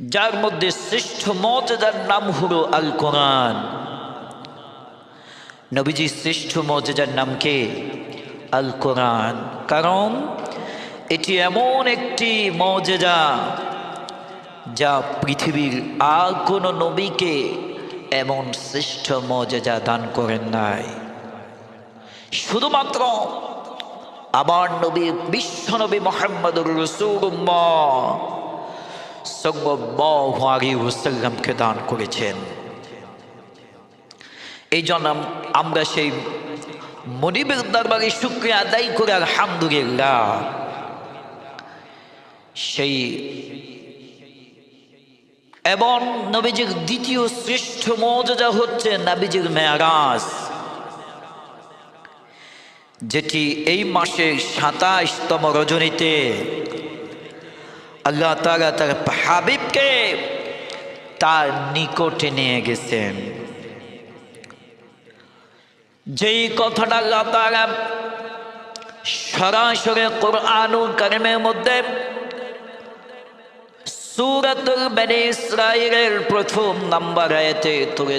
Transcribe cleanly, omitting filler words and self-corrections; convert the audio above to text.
যার মধ্যে শ্রেষ্ঠ মর্যাদার নাম হলো আল কোরআন। নবীজির শ্রেষ্ঠ মর্যাদার নাম কে? আল কোরআন। কারণ এটি এমন একটি মর্যাদা যা পৃথিবীর আর কোনো নবীকে এমন শ্রেষ্ঠ মর্যাদা দান করেন নাই। শুধুমাত্র আমার নবী বিশ্বনবী মুহাম্মদুর রাসূলুল্লাহ সাল্লাল্লাহু আলাইহি ওয়াসাল্লামকে দান করেছেন। এই জন্য আমরা সেই মুনিবের দরবারে শুকরিয়া আদায় করে আলহামদুলিল্লাহ, সেই এবং নবীজির দ্বিতীয় শ্রেষ্ঠ মর্যাদা হচ্ছে নবীজির মেরাজ, যেটি এই মাসের 27তম রজনীতে আল্লাহ তাআলা তার হাবিবকে তার নিকটে নিয়ে গেছেন। যেই কথাটা আল্লাহ তাআলা সরাসরি কুরআনুল কারীমের মধ্যে সূরাতুল বনী ইসরাঈলের 1 নম্বর আয়াতে তুলে